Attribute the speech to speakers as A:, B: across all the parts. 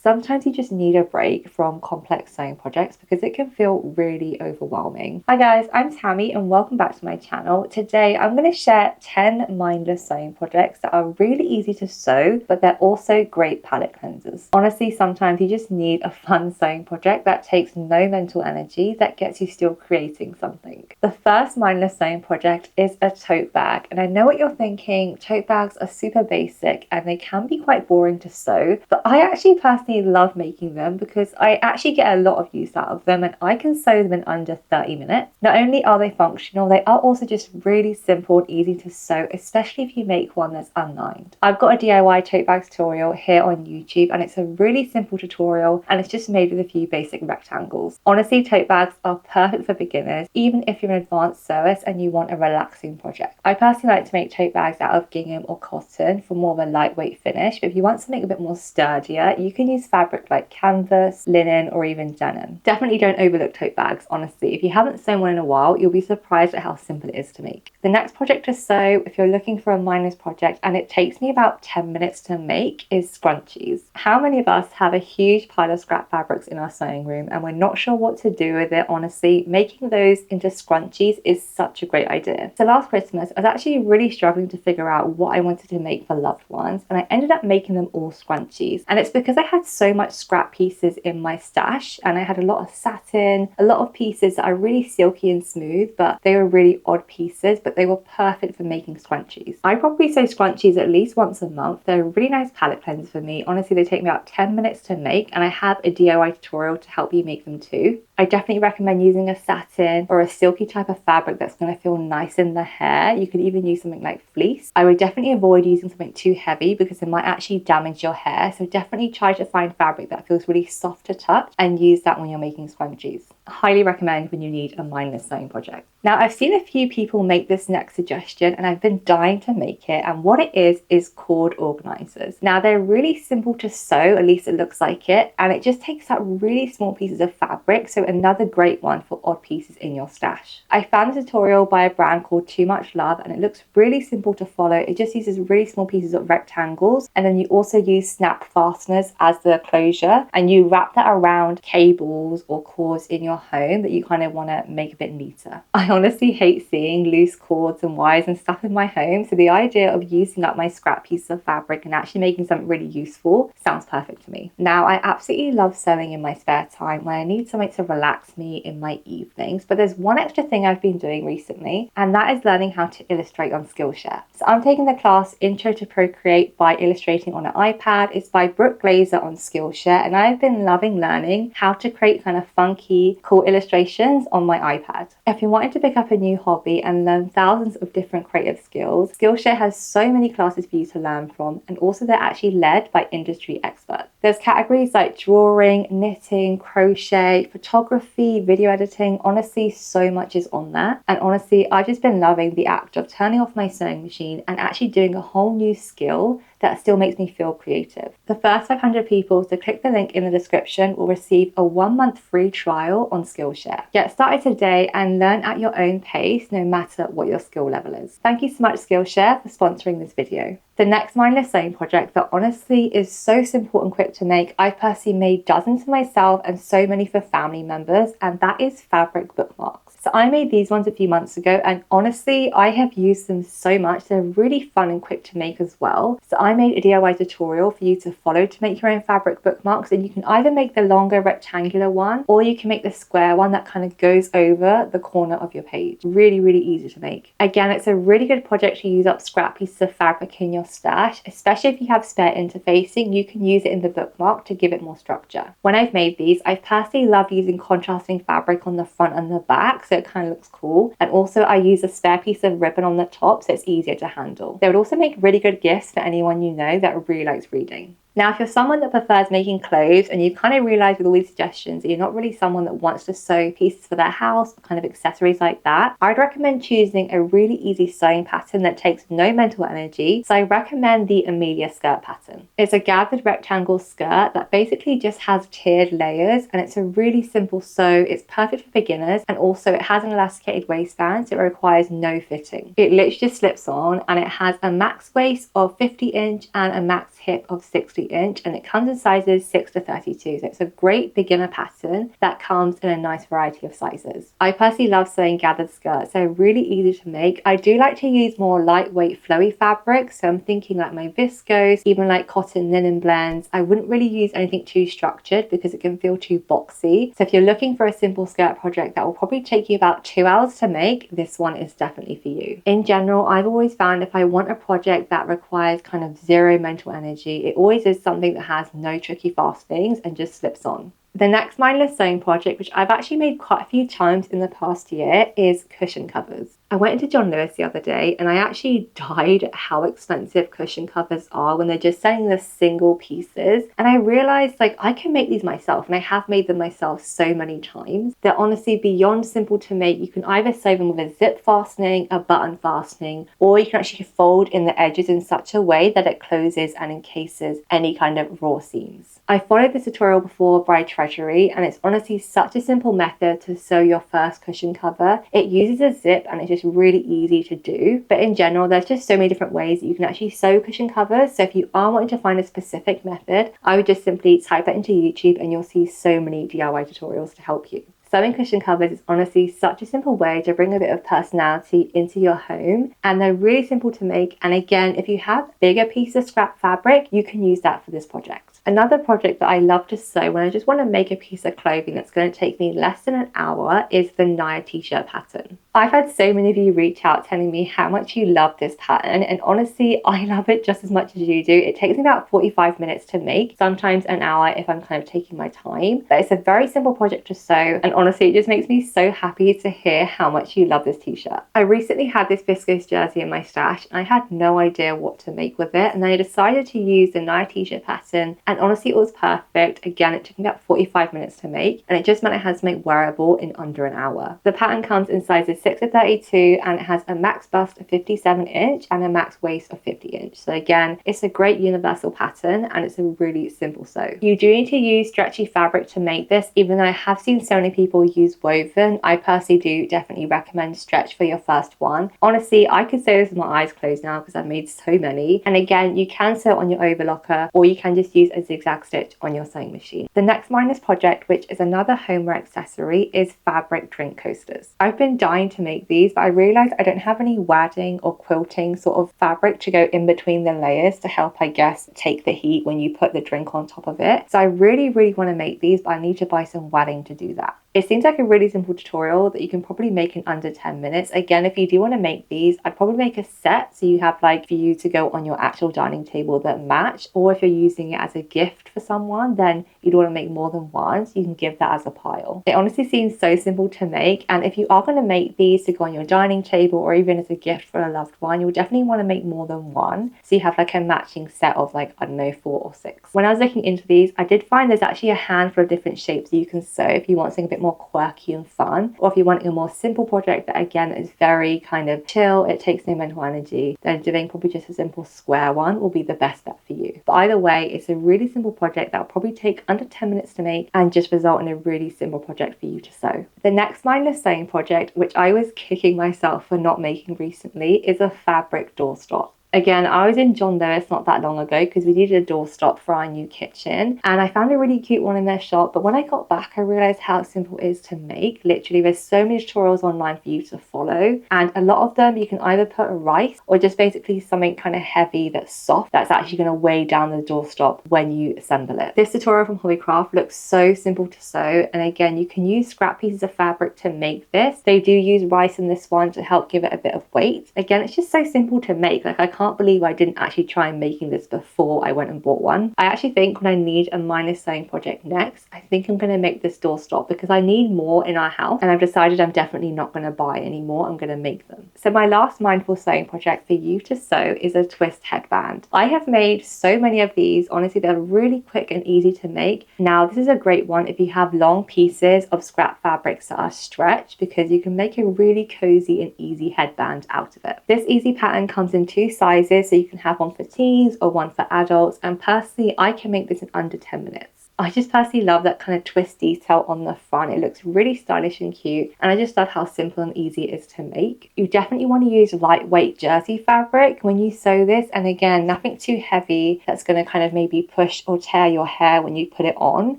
A: sometimes you just need a break from complex sewing projects because it can feel really overwhelming. Hi guys, I'm Tammy and welcome back to my channel. Today I'm going to share 10 mindless sewing projects that are really easy to sew, but they're also great palette cleansers. Honestly, sometimes you just need a fun sewing project that takes no mental energy, that gets you still creating something. The first mindless sewing project is a tote bag, and I know what you're thinking, tote bags are super basic and they can be quite boring to sew, but I actually personally love making them because I actually get a lot of use out of them and I can sew them in under 30 minutes. Not only are they functional, they are also just really simple and easy to sew, especially if you make one that's unlined. I've got a DIY tote bag tutorial here on YouTube and it's a really simple tutorial and it's just made with a few basic rectangles. Honestly, tote bags are perfect for beginners, even if you're an advanced sewist and you want a relaxing project. I personally like to make tote bags out of gingham or cotton for more of a lightweight finish, but if you want something a bit more sturdier, you can use fabric like canvas, linen, or even denim. Definitely don't overlook tote bags, honestly. If you haven't sewn one in a while, you'll be surprised at how simple it is to make. The next project to sew, if you're looking for a mindless project, and it takes me about 10 minutes to make, is scrunchies. How many of us have a huge pile of scrap fabrics in our sewing room and we're not sure what to do with it? Honestly, making those into scrunchies is such a great idea. So last Christmas, I was actually really struggling to figure out what I wanted to make for loved ones, and I ended up making them all scrunchies. And it's because I had so much scrap pieces in my stash, and I had a lot of satin, a lot of pieces that are really silky and smooth, but they were really odd pieces, but they were perfect for making scrunchies. I probably sew scrunchies at least once a month. They're a really nice palette cleanser for me. Honestly, they take me about 10 minutes to make, and I have a DIY tutorial to help you make them too. I definitely recommend using a satin or a silky type of fabric that's going to feel nice in the hair. You could even use something like fleece. I would definitely avoid using something too heavy because it might actually damage your hair. So definitely try to find fabric that feels really soft to touch and use that when you're making scrunchies. I highly recommend when you need a mindless sewing project. Now, I've seen a few people make this next suggestion and I've been dying to make it, and what it is called Organisers. Now, they're really simple to sew, at least it looks like it, and it just takes out really small pieces of fabric, so another great one for odd pieces in your stash. I found a tutorial by a brand called Too Much Love and it looks really simple to follow. It just uses really small pieces of rectangles, and then you also use snap fasteners as the closure, and you wrap that around cables or cords in your home that you kind of want to make a bit neater. I honestly hate seeing loose cords and wires and stuff in my home, so the idea of using up my scrap pieces of fabric and actually making something really useful sounds perfect to me. Now, I absolutely love sewing in my spare time when I need something to relax me in my evenings, but there's one extra thing I've been doing recently, and that is learning how to illustrate on Skillshare. So I'm taking the class Intro to Procreate by Illustrating on an iPad. It's by Brooke Glazer on Skillshare, and I've been loving learning how to create kind of funky, cool illustrations on my iPad. If you're wanting to pick up a new hobby and learn thousands of different creative skills, Skillshare has so many classes for you to learn from, and also they're actually led by industry experts. There's categories like drawing, knitting, crochet, photography, video editing. Honestly, so much is on there. And honestly, I've just been loving the act of turning off my sewing machine and actually doing a whole new skill that still makes me feel creative. The first 500 people to click the link in the description will receive a 1-month free trial on Skillshare. Get started today and learn at your own pace, no matter what your skill level is. Thank you so much, Skillshare, for sponsoring this video. The next mindless sewing project that honestly is so simple and quick to make. I've personally made dozens for myself and so many for family members, and that is fabric bookmarks. So I made these ones a few months ago, and honestly, I have used them so much. They're really fun and quick to make as well. So I made a DIY tutorial for you to follow to make your own fabric bookmarks, and you can either make the longer rectangular one or you can make the square one that kind of goes over the corner of your page. Really, really easy to make. Again, it's a really good project to use up scrap pieces of fabric in your stash, especially if you have spare interfacing. You can use it in the bookmark to give it more structure. When I've made these, I personally love using contrasting fabric on the front and the back, so it kind of looks cool. And also I use a spare piece of ribbon on the top so it's easier to handle. They would also make really good gifts for anyone you know that really likes reading. Now, if you're someone that prefers making clothes and you kind of realize with all these suggestions that you're not really someone that wants to sew pieces for their house, kind of accessories like that, I'd recommend choosing a really easy sewing pattern that takes no mental energy. So I recommend the Amelia skirt pattern. It's a gathered rectangle skirt that basically just has tiered layers, and it's a really simple sew. It's perfect for beginners, and also it has an elasticated waistband, so it requires no fitting. It literally just slips on, and it has a max waist of 50 inch and a max hip of 60 inch, and it comes in sizes 6 to 32. So it's a great beginner pattern that comes in a nice variety of sizes. I personally love sewing gathered skirts. They're really easy to make. I do like to use more lightweight flowy fabrics, so I'm thinking like my viscose, even like cotton linen blends. I wouldn't really use anything too structured because it can feel too boxy. So if you're looking for a simple skirt project that will probably take you about 2 hours to make, this one is definitely for you. In general, I've always found if I want a project that requires kind of zero mental energy, it always is something that has no tricky fastenings and just slips on. The next mindless sewing project, which I've actually made quite a few times in the past year, is cushion covers. I went into John Lewis the other day and I actually died at how expensive cushion covers are when they're just selling the single pieces. And I realized like I can make these myself, and I have made them myself so many times. They're honestly beyond simple to make. You can either sew them with a zip fastening, a button fastening, or you can actually fold in the edges in such a way that it closes and encases any kind of raw seams. I followed this tutorial before by Treasury, and it's honestly such a simple method to sew your first cushion cover. It uses a zip and it's just really easy to do, but in general there's just so many different ways that you can actually sew cushion covers. So if you are wanting to find a specific method, I would just simply type that into YouTube and you'll see so many DIY tutorials to help you. Sewing cushion covers is honestly such a simple way to bring a bit of personality into your home, and they're really simple to make. And again, if you have bigger piece of scrap fabric, you can use that for this project. Another project that I love to sew when I just want to make a piece of clothing that's going to take me less than an hour is the Naya T-shirt pattern. I've had so many of you reach out telling me how much you love this pattern, and honestly, I love it just as much as you do. It takes me about 45 minutes to make, sometimes an hour if I'm kind of taking my time, but it's a very simple project to sew, and honestly, it just makes me so happy to hear how much you love this t-shirt. I recently had this viscose jersey in my stash, and I had no idea what to make with it, and then I decided to use the Naya T-shirt pattern, and honestly, it was perfect. Again, it took me about 45 minutes to make, and it just meant I had to make wearable in under an hour. The pattern comes in sizes 6 to 32, and it has a max bust of 57 inch and a max waist of 50 inch. So again, it's a great universal pattern, and it's a really simple sew. You do need to use stretchy fabric to make this, even though I have seen so many people use woven. I personally do definitely recommend stretch for your first one. Honestly, I could sew this with my eyes closed now because I've made so many. And again, you can sew on your overlocker, or you can just use a zigzag stitch on your sewing machine. The next mindless project, which is another homeware accessory, is fabric drink coasters. I've been dying to make these, but I realized I don't have any wadding or quilting sort of fabric to go in between the layers to help, I guess, take the heat when you put the drink on top of it. So I really want to make these, but I need to buy some wadding to do that. It seems like a really simple tutorial that you can probably make in under 10 minutes. Again, if you do want to make these, I'd probably make a set so you have like for you to go on your actual dining table that match, or if you're using it as a gift for someone, then you'd want to make more than one, so you can give that as a pile. It honestly seems so simple to make, and if you are going to make these to go on your dining table or even as a gift for a loved one, you'll definitely want to make more than one, so you have like a matching set of like, I don't know, 4 or 6. When I was looking into these, I did find there's actually a handful of different shapes you can sew if you want something a bit more quirky and fun, or if you want a more simple project that again is very kind of chill, it takes no mental energy, then doing probably just a simple square one will be the best bet for you. But either way, it's a really simple project that will probably take under 10 minutes to make and just result in a really simple project for you to sew. The next mindless sewing project, which I was kicking myself for not making recently, is a fabric doorstop. Again, I was in John Lewis not that long ago because we needed a doorstop for our new kitchen, and I found a really cute one in their shop, but when I got back I realized how simple it is to make. Literally, there's so many tutorials online for you to follow, and a lot of them you can either put rice or just basically something kind of heavy that's soft that's actually going to weigh down the doorstop when you assemble it. This tutorial from Hobbycraft looks so simple to sew, and again, you can use scrap pieces of fabric to make this. They do use rice in this one to help give it a bit of weight. Again, it's just so simple to make. Like, I can't believe I didn't actually try making this before I went and bought one. I actually think when I need a mindless sewing project next, I think I'm going to make this doorstop because I need more in our house, and I've decided I'm definitely not going to buy any more. I'm going to make them. So my last mindful sewing project for you to sew is a twist headband. I have made so many of these. Honestly, they're really quick and easy to make. Now, this is a great one if you have long pieces of scrap fabrics that are stretched, because you can make a really cozy and easy headband out of it. This easy pattern comes in 2 sizes, so you can have one for teens or one for adults, and personally I can make this in under 10 minutes. I just personally love that kind of twist detail on the front. It looks really stylish and cute, and I just love how simple and easy it is to make. You definitely want to use lightweight jersey fabric when you sew this, and again, nothing too heavy that's going to kind of maybe push or tear your hair when you put it on.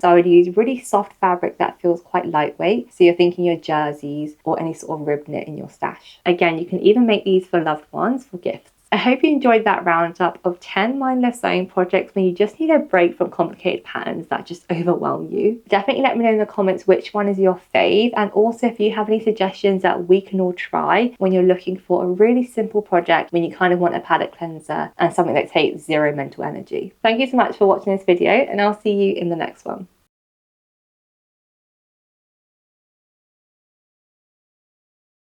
A: So I would use really soft fabric that feels quite lightweight, so you're thinking your jerseys or any sort of rib knit in your stash. Again, you can even make these for loved ones for gifts. I hope you enjoyed that roundup of 10 mindless sewing projects when you just need a break from complicated patterns that just overwhelm you. Definitely let me know in the comments which one is your fave, and also if you have any suggestions that we can all try when you're looking for a really simple project when you kind of want a palette cleanser and something that takes zero mental energy. Thank you so much for watching this video, and I'll see you in the next one.